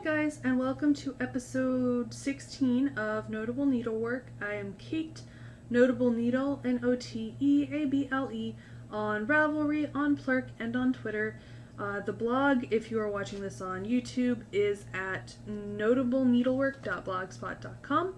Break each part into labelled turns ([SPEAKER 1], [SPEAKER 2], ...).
[SPEAKER 1] guys, and welcome to episode 16 of Notable Needlework. I am Kate, Notable Needle, N-O-T-E-A-B-L-E, on Ravelry, on Plurk, and on Twitter. The blog, if you are watching this on YouTube, is at notableneedlework.blogspot.com.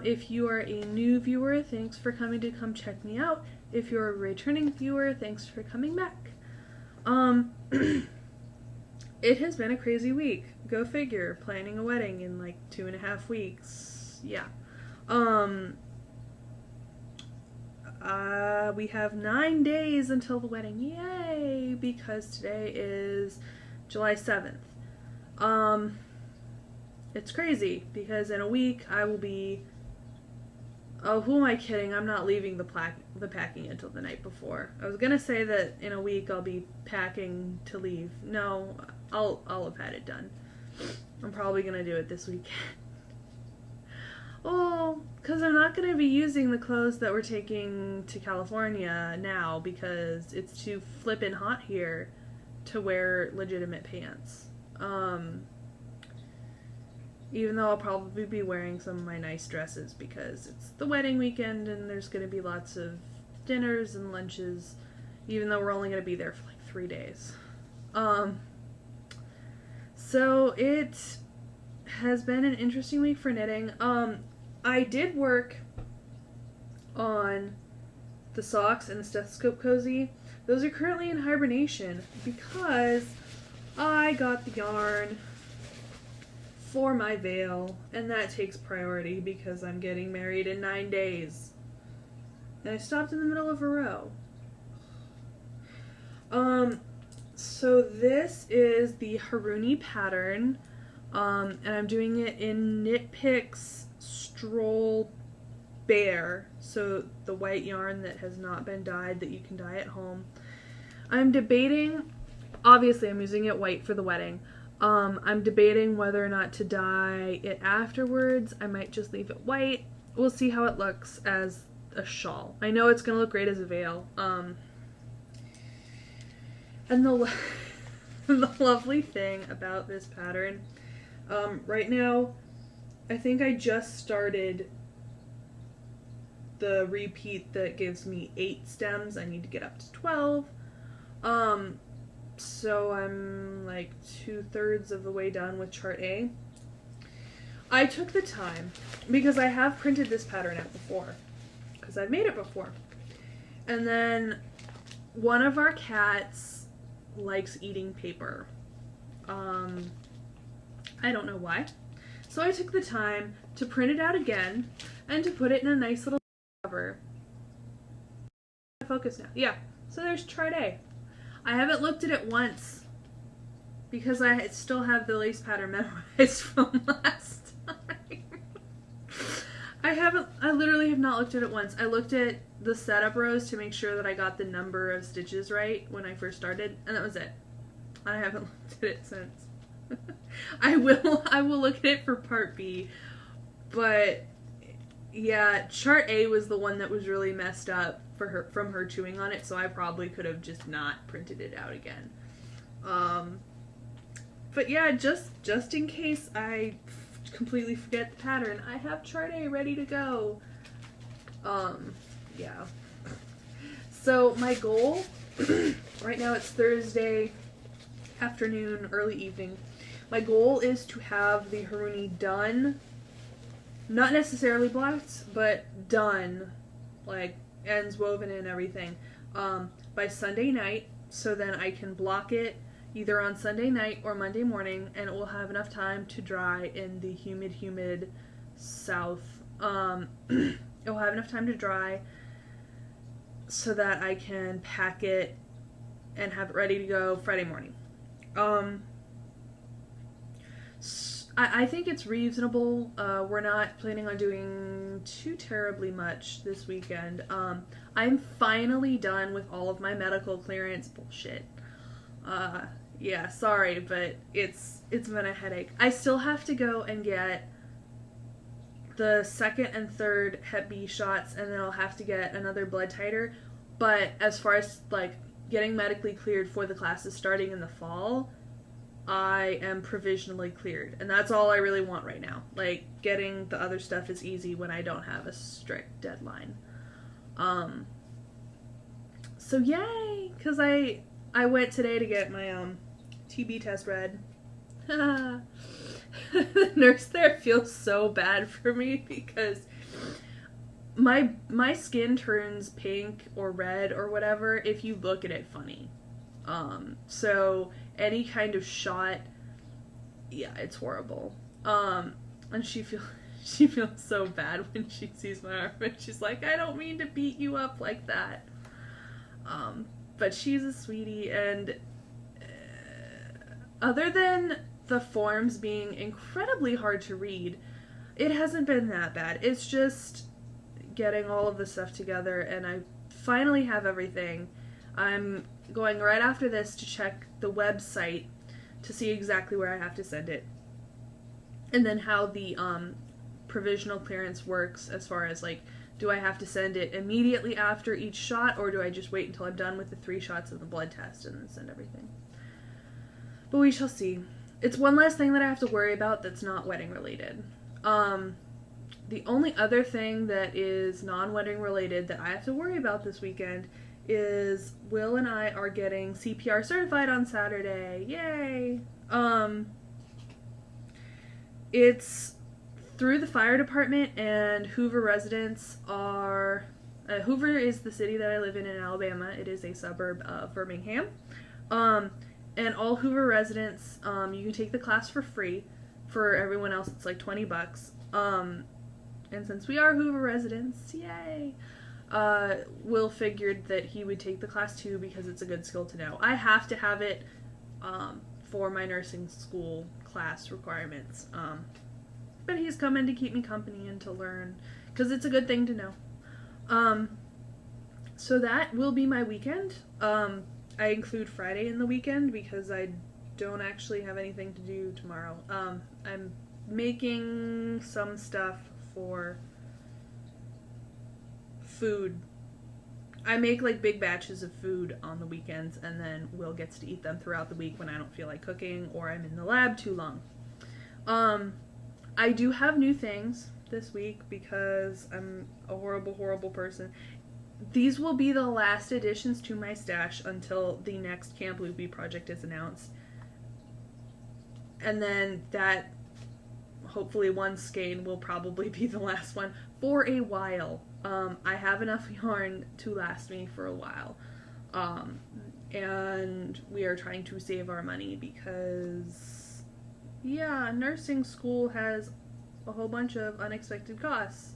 [SPEAKER 1] If you are a new viewer, thanks for coming to come check me out. If you're a returning viewer, thanks for coming back. It has been a crazy week. Go figure. Planning a wedding in like 2.5 weeks. Yeah. We have 9 days until the wedding. Yay! Because today is July 7th. It's crazy because in a week I will be... Oh, who am I kidding? I'm not leaving the packing until the night before. I was gonna say that in a week I'll be packing to leave. No, I'll have had it done. I'm probably gonna do it this weekend. Oh, because I'm not gonna be using the clothes that we're taking to California now because it's too flippin' hot here to wear legitimate pants. Even though I'll probably be wearing some of my nice dresses because it's the wedding weekend and there's going to be lots of dinners and lunches, even though we're only going to be there for like 3 days. So it has been an interesting week for knitting. I did work on the socks and the stethoscope cozy. Those are currently in hibernation because I got the yarn for my veil, and that takes priority because I'm getting married in 9 days. And I stopped in the middle of a row. So this is the Haruni pattern, and I'm doing it in Knit Picks Stroll Bear, so the white yarn that has not been dyed that you can dye at home. I'm debating, obviously I'm using it white for the wedding. I'm debating whether or not to dye it afterwards. I might just leave it white. We'll see how it looks as a shawl. I know it's going to look great as a veil. And the lovely thing about this pattern, right now, I think I just started the repeat that gives me 8 stems. I need to get up to 12. So I'm like 2/3 of the way done with chart A. I took the time because I have printed this pattern out before because I've made it before. And then one of our cats likes eating paper. I don't know why. So I took the time to print it out again and to put it in a nice little cover. Focus now. Yeah. So there's chart A. I haven't looked at it once because I still have the lace pattern memorized from last time. I literally have not looked at it once. I looked at the setup rows to make sure that I got the number of stitches right when I first started, and that was it. I haven't looked at it since. I will look at it for part B, but yeah, chart A was the one that was really messed up from her chewing on it, so I probably could have just not printed it out again. But yeah, just in case I completely forget the pattern, I have chart A ready to go. Yeah. So my goal, right now it's Thursday afternoon, early evening. My goal is to have the Haruni done, not necessarily blocked, but done, like ends woven and everything, by Sunday night, so then I can block it either on Sunday night or Monday morning, and it will have enough time to dry in the humid south. It will have enough time to dry so that I can pack it and have it ready to go Friday morning. I think it's reasonable. We're not planning on doing too terribly much this weekend. I'm finally done with all of my medical clearance bullshit. Yeah, sorry, but it's been a headache. I still have to go and get the 2nd and 3rd Hep B shots, and then I'll have to get another blood titer. But as far as like getting medically cleared for the classes starting in the fall, I am provisionally cleared. And that's all I really want right now. Like, getting the other stuff is easy when I don't have a strict deadline. So yay! Because I went today to get my TB test read. The nurse there feels so bad for me because my skin turns pink or red or whatever if you look at it funny. So any kind of shot, yeah, it's horrible. And she feels so bad when she sees my arm, and she's like, I don't mean to beat you up like that. But she's a sweetie, and other than the forms being incredibly hard to read, it hasn't been that bad. It's just getting all of the stuff together, and I finally have everything. I'm going right after this to check the website to see exactly where I have to send it, and then how the provisional clearance works as far as, like, do I have to send it immediately after each shot, or do I just wait until I'm done with the 3 shots of the blood test and then send everything? But we shall see. It's one less thing that I have to worry about that's not wedding related. The only other thing that is non-wedding related that I have to worry about this weekend is Will and I are getting CPR certified on Saturday. Yay! It's through the fire department, and Hoover residents are... Hoover is the city that I live in Alabama. It is a suburb of Birmingham. And all Hoover residents, you can take the class for free. For everyone else, it's like $20. And since we are Hoover residents, yay! Will figured that he would take the class too because it's a good skill to know. I have to have it for my nursing school class requirements. But he's coming to keep me company and to learn, because it's a good thing to know. So that will be my weekend. I include Friday in the weekend because I don't actually have anything to do tomorrow. I'm making some stuff for food. I make like big batches of food on the weekends, and then Will gets to eat them throughout the week when I don't feel like cooking or I'm in the lab too long. I do have new things this week because I'm a horrible, horrible person. These will be the last additions to my stash until the next Camp Loopy project is announced. And then that, hopefully one skein, will probably be the last one for a while. I have enough yarn to last me for a while. And we are trying to save our money because, yeah, nursing school has a whole bunch of unexpected costs.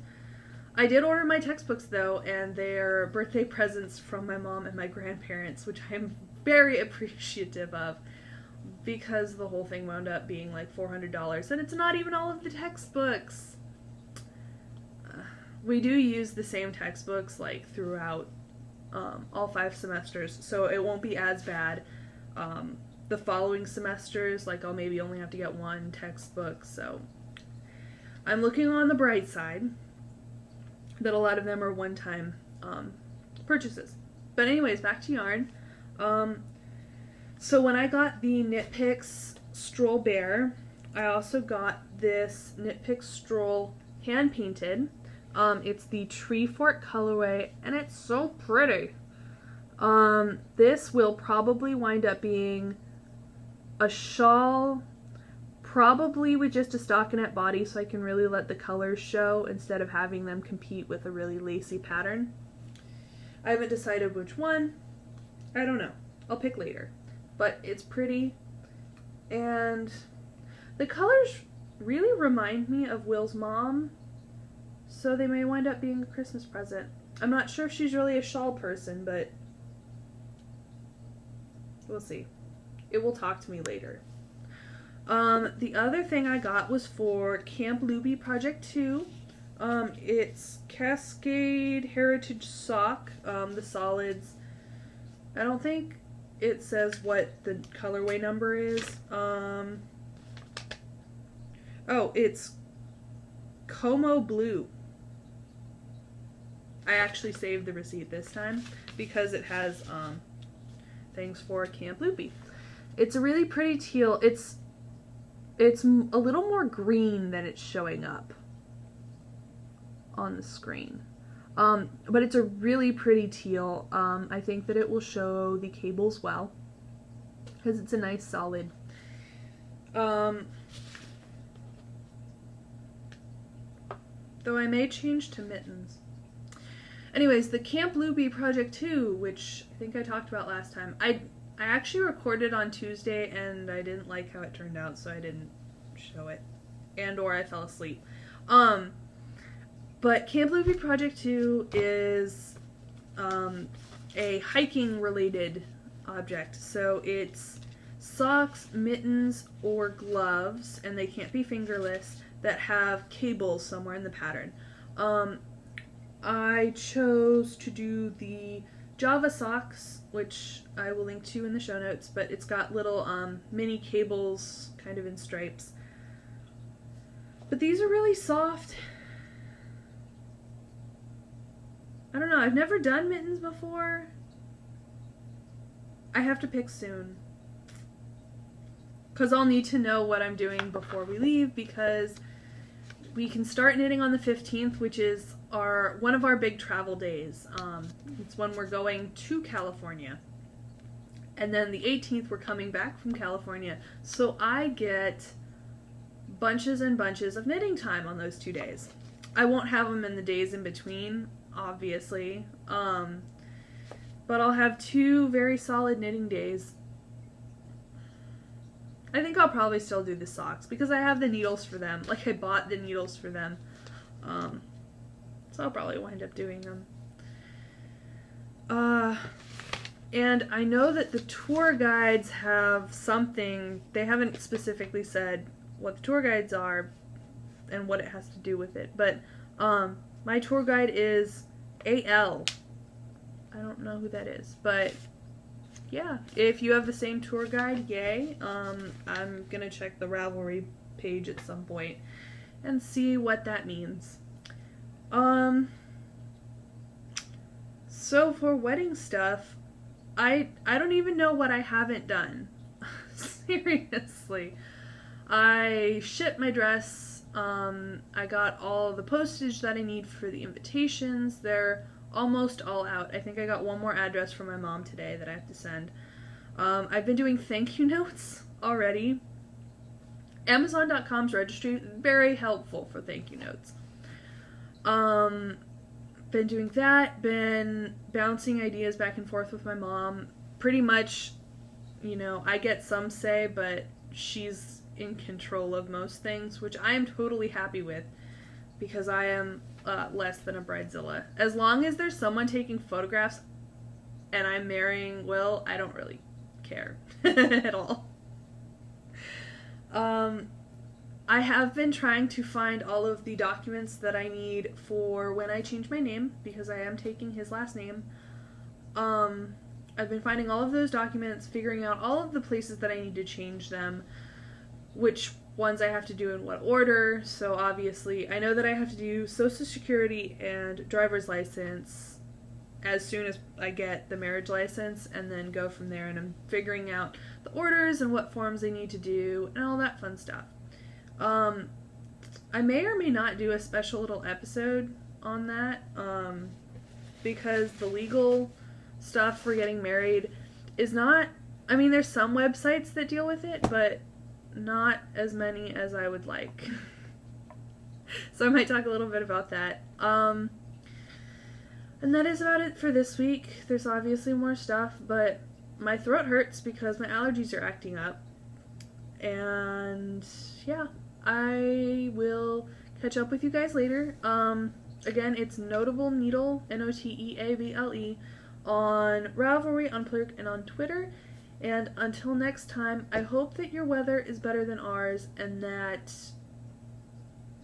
[SPEAKER 1] I did order my textbooks, though, and they're birthday presents from my mom and my grandparents, which I'm very appreciative of, because the whole thing wound up being like $400, and it's not even all of the textbooks. We do use the same textbooks like throughout all 5 semesters, so it won't be as bad. The following semesters, like, I'll maybe only have to get 1 textbook, so I'm looking on the bright side that a lot of them are one-time purchases. But anyways, back to yarn. So when I got the Knit Picks Stroll Bear, I also got this Knit Picks Stroll hand-painted. It's the Tree Fort colorway, and it's so pretty. This will probably wind up being a shawl, probably with just a stockinette body, so I can really let the colors show instead of having them compete with a really lacy pattern. I haven't decided which one. I don't know. I'll pick later. But it's pretty, and the colors really remind me of Will's mom, so they may wind up being a Christmas present. I'm not sure if she's really a shawl person, but we'll see. It will talk to me later. The other thing I got was for Camp Loopy Project 2. It's Cascade Heritage Sock, the solids. I don't think it says what the colorway number is. Oh, it's Como Blue. I actually saved the receipt this time because it has things for Camp Loopy. It's a really pretty teal. It's a little more green than it's showing up on the screen. But it's a really pretty teal. I think that it will show the cables well, because it's a nice solid. Though I may change to mittens. Anyways, the Camp Loopy Project 2, which I think I talked about last time, I actually recorded on Tuesday and I didn't like how it turned out, so I didn't show it. Or I fell asleep. But Camp Loopy Project 2 is a hiking related object. So it's socks, mittens, or gloves, and they can't be fingerless, that have cables somewhere in the pattern. I chose to do the Java socks, which I will link to in the show notes, but it's got little mini cables kind of in stripes. But these are really soft. I don't know, I've never done mittens before. I have to pick soon. Because I'll need to know what I'm doing before we leave, because we can start knitting on the 15th, which is one of our big travel days. It's when we're going to California. And then the 18th, we're coming back from California. So I get bunches and bunches of knitting time on those 2 days. I won't have them in the days in between, obviously. But I'll have 2 very solid knitting days. I think I'll probably still do the socks because I have the needles for them. Like, I bought the needles for them. So I'll probably wind up doing them. And I know that the tour guides have something. They haven't specifically said what the tour guides are and what it has to do with it. But my tour guide is AL. I don't know who that is, but yeah, if you have the same tour guide, yay. I'm gonna check the Ravelry page at some point and see what that means. So for wedding stuff, I don't even know what I haven't done. Seriously. I shipped my dress. I got all the postage that I need for the invitations. They're almost all out. I think I got one more address from my mom today that I have to send. I've been doing thank you notes already. Amazon.com's registry, very helpful for thank you notes. Been doing that, been bouncing ideas back and forth with my mom. Pretty much, I get some say, but she's in control of most things, which I am totally happy with because I am less than a bridezilla. As long as there's someone taking photographs and I'm marrying Will, I don't really care at all. I have been trying to find all of the documents that I need for when I change my name, because I am taking his last name. I've been finding all of those documents, figuring out all of the places that I need to change them, which ones I have to do in what order. So obviously, I know that I have to do Social Security and driver's license as soon as I get the marriage license, and then go from there. And I'm figuring out the orders and what forms I need to do and all that fun stuff. I may or may not do a special little episode on that, because the legal stuff for getting married is not, there's some websites that deal with it, but not as many as I would like. So I might talk a little bit about that. And that is about it for this week. There's obviously more stuff, but my throat hurts because my allergies are acting up. And yeah, I will catch up with you guys later. Again, it's Notable Needle, Noteable, on Ravelry, on Plurk, and on Twitter. And until next time, I hope that your weather is better than ours and that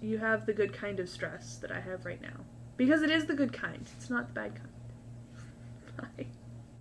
[SPEAKER 1] you have the good kind of stress that I have right now. Because it is the good kind. It's not the bad kind. Bye.